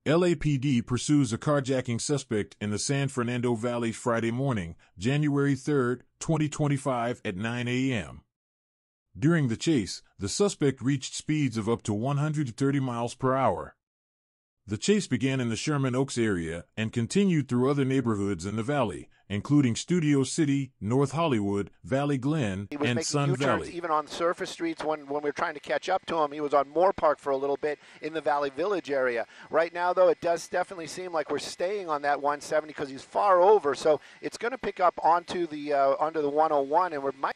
LAPD pursues a carjacking suspect in the San Fernando Valley Friday morning, January 3, 2025 at 9 a.m. During the chase, the suspect reached speeds of up to 130 miles per hour. The chase began in the Sherman Oaks area and continued through other neighborhoods in the valley, including Studio City, North Hollywood, Valley Glen, he was and making Sun U-turns Valley. even on surface streets when we were trying to catch up to him. He was on Moore Park for a little bit in the Valley Village area. Right now, though, it does definitely seem like we're staying on that 170 because he's far over, so it's going to pick up onto the 101, and we might.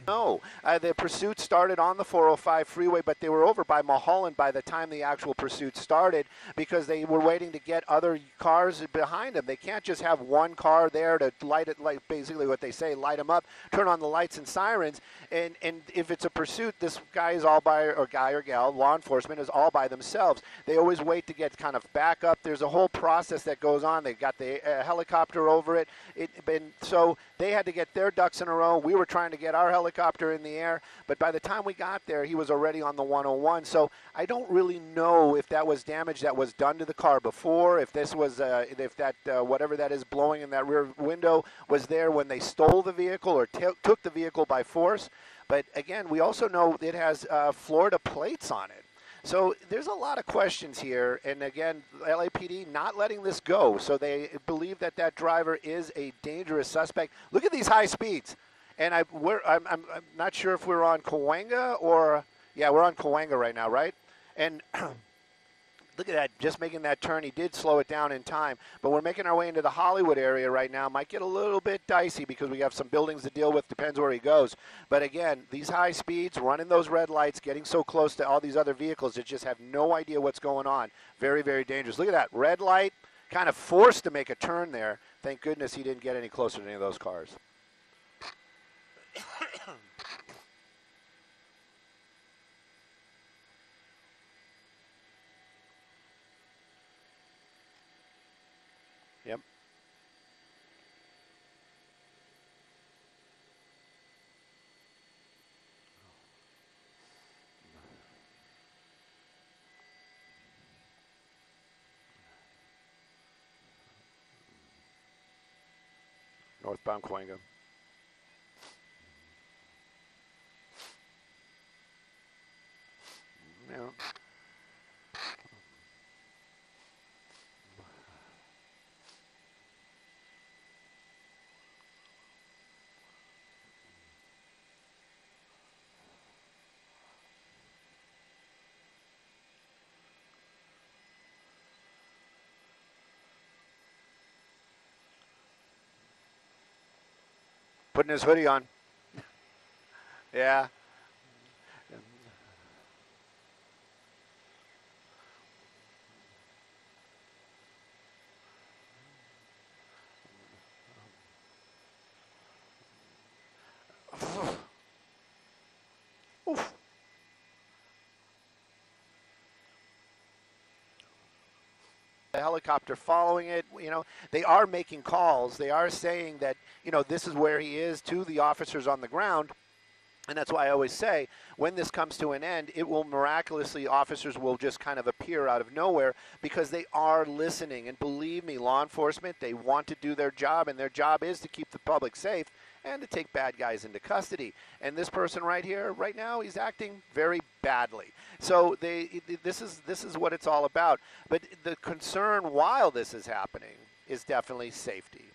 No, the pursuit started on the 405 freeway, but they were over by Mulholland by the time the actual pursuit started because they were waiting to get other cars behind them. They can't just have one car there to light it, like basically what they say, light them up, turn on the lights and sirens. And if it's a pursuit, this guy is all by, or guy or gal, law enforcement is all by themselves. They always wait to get kind of back up. There's a whole process that goes on. They've got the helicopter over it. So they had to get their ducks in a row. We were trying to get our helicopter in the air, but by the time we got there, he was already on the 101. So I don't really know if that was damage that was done to the car before, if this was, if that whatever that is blowing in that rear window was there when they stole the vehicle or took the vehicle by force. But again, we also know it has Florida plates on it. So there's a lot of questions here, and again, LAPD not letting this go. So they believe that that driver is a dangerous suspect. Look at these high speeds. And I'm not sure if we're on Cahuenga or, yeah, we're on Cahuenga right now, right? And look at that, just making that turn. He did slow it down in time, but we're making our way into the Hollywood area right now. Might get a little bit dicey because we have some buildings to deal with, depends where he goes. But again, these high speeds, running those red lights, getting so close to all these other vehicles that just have no idea what's going on. Very, very dangerous. Look at that, red light, kind of forced to make a turn there. Thank goodness he didn't get any closer to any of those cars. Yep. Northbound Cahuenga. Yeah. Putting his hoodie on. Yeah. Oof. The helicopter following it, you know, they are making calls. They are saying that, you know, this is where he is to the officers on the ground. And that's why I always say, when this comes to an end, it will miraculously, officers will just kind of appear out of nowhere because they are listening. And believe me, law enforcement, they want to do their job, and their job is to keep the public safe and to take bad guys into custody. And this person right here, right now, he's acting very badly. So this is what it's all about. But the concern while this is happening is definitely safety.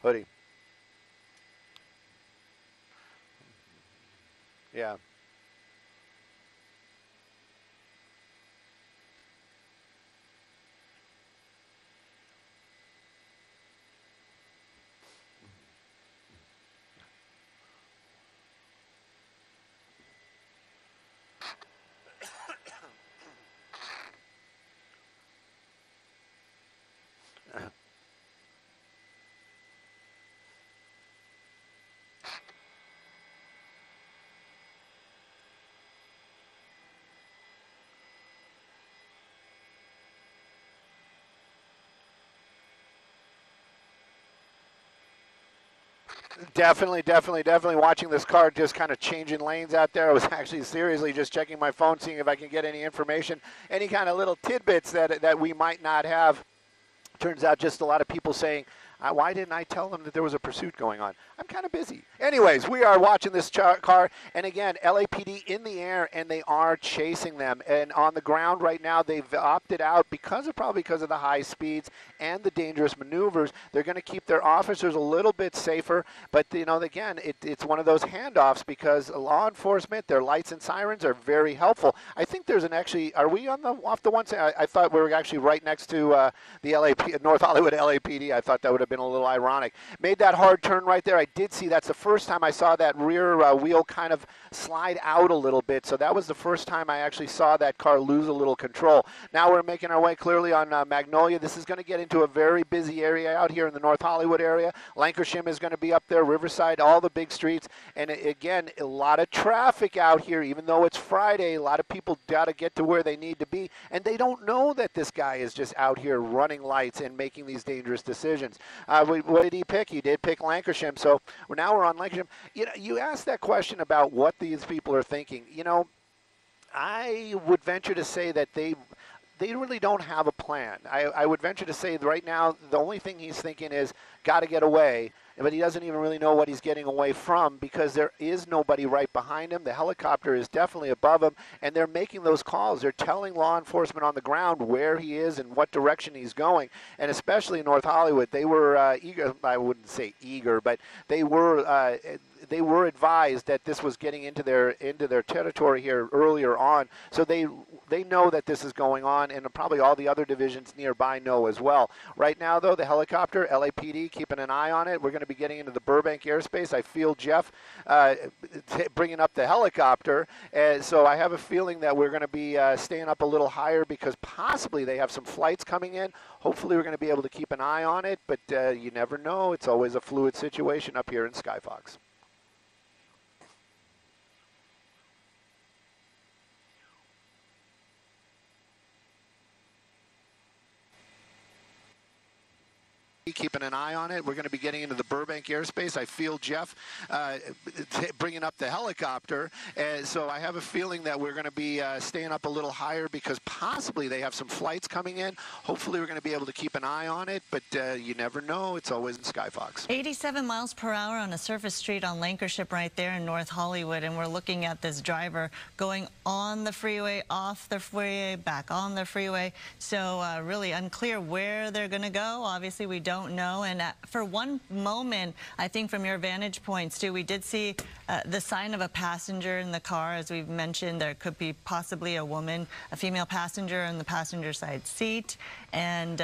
Hoodie. Yeah. Definitely watching this car just kind of changing lanes out there. I was actually seriously just checking my phone, seeing if I can get any information, any kind of little tidbits that we might not have. Turns out just a lot of people saying, why didn't I tell them that there was a pursuit going on? I'm kind of busy. Anyways, we are watching this car, and again, LAPD in the air, and they are chasing them. And on the ground right now, they've opted out probably because of the high speeds and the dangerous maneuvers. They're going to keep their officers a little bit safer, but again, it's one of those handoffs because law enforcement, their lights and sirens are very helpful. I think there's are we off the one side? I thought we were actually right next to the North Hollywood LAPD. I thought that would have been a little ironic. Made that hard turn right there. I did see that's the first time I saw that rear wheel kind of slide out a little bit. So that was the first time I actually saw that car lose a little control. Now we're making our way clearly on Magnolia. This is going to get into a very busy area out here in the North Hollywood area. Lankershim is going to be up there, Riverside, all the big streets. And again, a lot of traffic out here, even though it's Friday. A lot of people got to get to where they need to be. And they don't know that this guy is just out here running lights and making these dangerous decisions. What did he pick? He did pick Lankershim. So now we're on Lankershim. You asked that question about what these people are thinking. I would venture to say that they really don't have a plan. I would venture to say right now the only thing he's thinking is got to get away. But he doesn't even really know what he's getting away from because there is nobody right behind him. The helicopter is definitely above him, and they're making those calls. They're telling law enforcement on the ground where he is and what direction he's going. And especially in North Hollywood, they were eager. I wouldn't say eager, but they were advised that this was getting into their territory here earlier on. So they know that this is going on, and probably all the other divisions nearby know as well. Right now, though, the helicopter, LAPD, keeping an eye on it. We're going to be getting into the Burbank airspace. I feel Jeff bringing up the helicopter, so I have a feeling that we're going to be staying up a little higher because possibly they have some flights coming in. Hopefully we're going to be able to keep an eye on it, but you never know. It's always a fluid situation up here in Skyfox. Keeping an eye on it. We're going to be getting into the Burbank airspace. I feel Jeff bringing up the helicopter, so I have a feeling that we're going to be staying up a little higher because possibly they have some flights coming in. Hopefully we're going to be able to keep an eye on it, but you never know. It's always in Skyfox. 87 miles per hour on a surface street on Lankership right there in North Hollywood, and we're looking at this driver going on the freeway, off the freeway, back on the freeway. So really unclear where they're going to go. Obviously, we don't know. And for one moment, I think from your vantage point, Stu, we did see the sign of a passenger in the car. As we've mentioned, there could be possibly a woman, a female passenger in the passenger side seat. And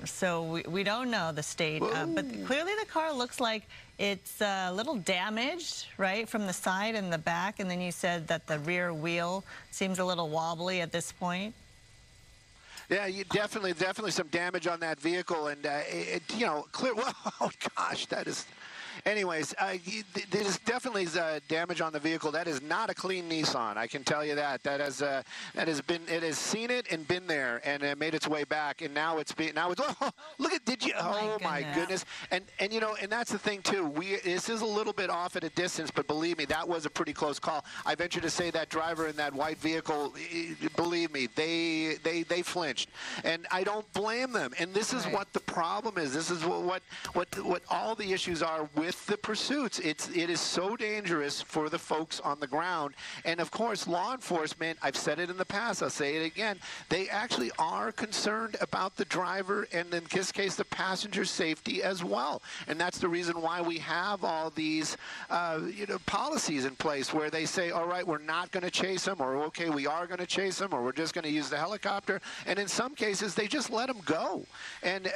so we don't know the state. But clearly the car looks like it's a little damaged, right, from the side and the back. And then you said that the rear wheel seems a little wobbly at this point. Yeah, definitely some damage on that vehicle, and clear. Oh gosh, that is. Anyways, there's definitely damage on the vehicle. That is not a clean Nissan. I can tell you that. It has seen it and been there and made its way back. And now it's oh, look at, did you? Oh my goodness. And that's the thing too. This is a little bit off at a distance, but believe me, that was a pretty close call. I venture to say that driver in that white vehicle, believe me, they flinched. And I don't blame them. And this is what the problem is. This is what all the issues are with the pursuits. It is so dangerous for the folks on the ground. And of course, law enforcement, I've said it in the past, I'll say it again, they actually are concerned about the driver and in this case the passenger's safety as well. And that's the reason why we have all these policies in place where they say, all right, we're not going to chase them, or okay, we are going to chase them, or we're just going to use the helicopter. And in some cases they just let them go. And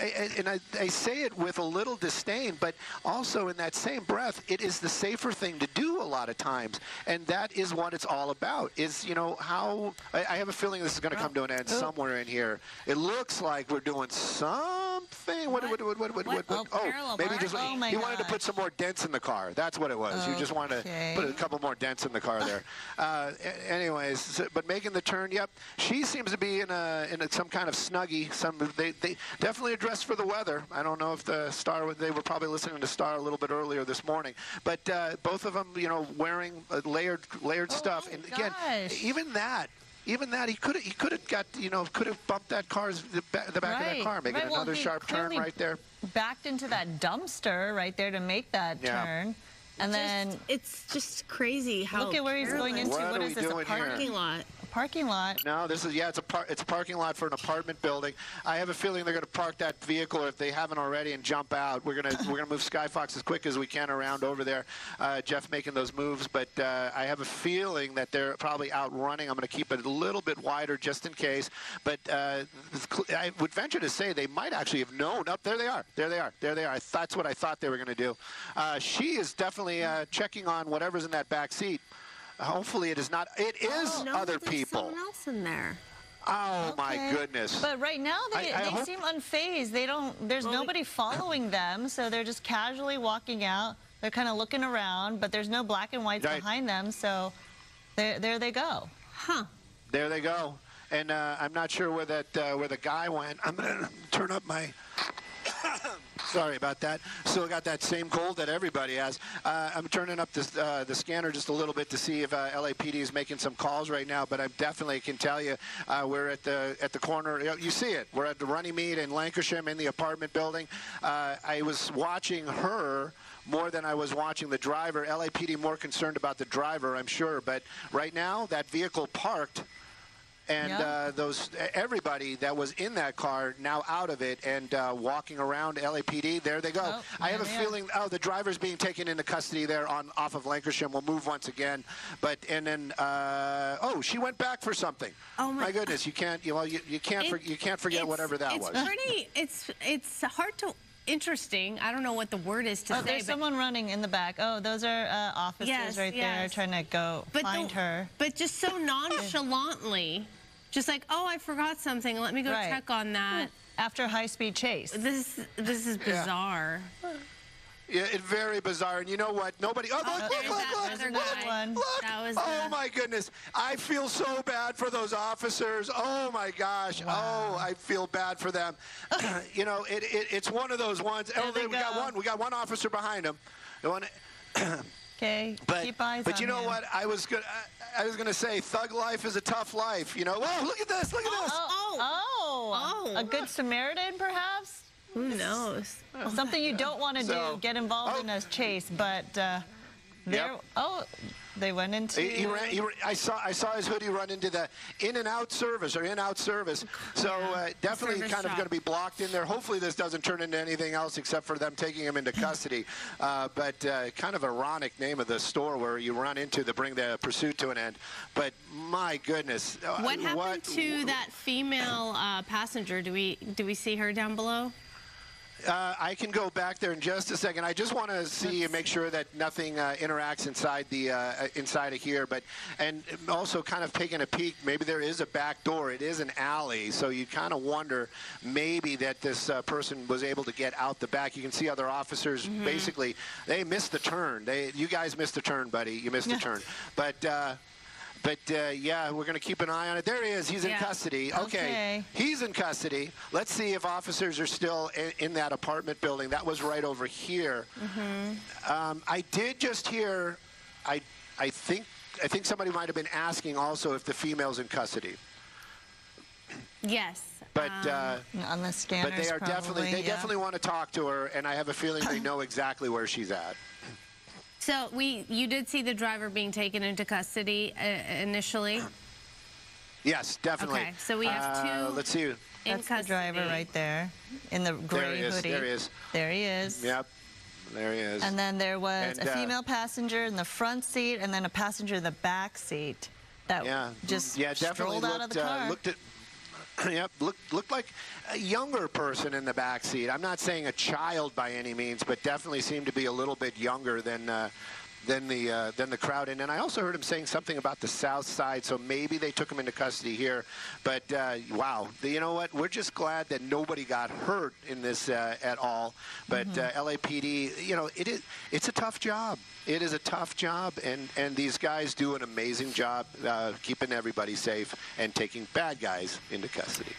I say it with a little disdain, but also in that same breath, it is the safer thing to do a lot of times, and that is what it's all about. Is how I have a feeling this is going to come to an end somewhere in here. It looks like we're doing something thing. What? Parallel Maybe park? just Oh my he wanted to gosh. put some more dents in the car. That's what it was. You just wanted to put a couple more dents in the car there. Anyways, but making the turn. Yep, she seems to be in some kind of Snuggie. They definitely dressed for the weather. I don't know if the Star. They were probably listening to Star a little bit earlier this morning. But both of them, wearing layered stuff. And again, even that, he could have got, could have bumped that the back of that car, making another sharp turn right there. Backed into that dumpster right there to make that turn. And then it's just crazy how. Look at where he's going into. What is this? A parking lot. Parking lot. No, this is it's a parking lot for an apartment building. I have a feeling they're going to park that vehicle if they haven't already and jump out. We're gonna move Skyfox as quick as we can around over there. Jeff making those moves, but I have a feeling that they're probably out running. I'm going to keep it a little bit wider just in case. But I would venture to say they might actually have known. Up there they are. There they are. That's what I thought they were going to do. She is definitely checking on whatever's in that back seat. Hopefully it is not. It is other people. Someone else in there. Oh my goodness! But right now they seem unfazed. There's nobody following them, so they're just casually walking out. They're kind of looking around, but there's no black and whites behind them, so there they go. Huh? There they go. And I'm not sure where the guy went. I'm gonna turn up my. Sorry about that. Still got that same cold that everybody has. I'm turning up the scanner just a little bit to see if LAPD is making some calls right now. But I definitely can tell you we're at the corner. You see it. We're at the Runnymede in Lancashire in the apartment building. I was watching her more than I was watching the driver. LAPD more concerned about the driver, I'm sure. But right now, that vehicle parked. And everybody that was in that car now out of it and walking around LAPD. There they go. Oh, I have a feeling. The driver's being taken into custody there off of Lancashire. We'll move once again. And then she went back for something. Oh my goodness! You can't forget whatever that was. It's hard to. Interesting. I don't know what the word is to say. There's someone running in the back. Oh, those are officers right there trying to go find her. But just so nonchalantly, just like, oh, I forgot something. Let me go check on that. After a high-speed chase. This is bizarre. Yeah, it's very bizarre. And you know what? Nobody. Oh, look! Oh my goodness! I feel so bad for those officers. Oh my gosh! Wow. Oh, I feel bad for them. It's one of those ones. We got one officer behind him. Okay. Keep eyes but on you know him. what? I was gonna say, thug life is a tough life. Whoa! Look at this! Look at this! A good Samaritan, perhaps. Who knows? Something you don't want to do, get involved in a chase, but they went into... I saw his hoodie run into the in-out service. So definitely kind of going to be blocked in there. Hopefully this doesn't turn into anything else except for them taking him into custody. But kind of ironic name of the store where you run into to bring the pursuit to an end. But my goodness. What happened to that female passenger? Do we see her down below? I can go back there in just a second. I just want to see and make sure that nothing interacts inside of here. And also kind of taking a peek. Maybe there is a back door. It is an alley, so you kind of wonder maybe that this person was able to get out the back. You can see other officers. Basically, they missed the turn. You guys missed the turn, buddy. You missed the turn. But yeah, we're going to keep an eye on it. There he is. He's in custody. Okay. He's in custody. Let's see if officers are still in that apartment building. That was right over here. I did just hear, I think somebody might have been asking also if the female's in custody. Yes. But on the scanners, but they are definitely want to talk to her, and I have a feeling they know exactly where she's at. So you did see the driver being taken into custody initially? Yes, definitely. Okay, so we have two. Let's see. That's the driver right there in the gray hoodie. There he is. There he is. Yep. There he is. And then there was a female passenger in the front seat, and then a passenger in the back seat that just strolled out of the car. Looked like a younger person in the back seat. I'm not saying a child by any means, but definitely seemed to be a little bit younger than than the crowd. And then I also heard him saying something about the south side, so maybe they took him into custody here. But wow, you know what? We're just glad that nobody got hurt in this at all. But LAPD, you know, it's a tough job. It is a tough job, and these guys do an amazing job keeping everybody safe and taking bad guys into custody.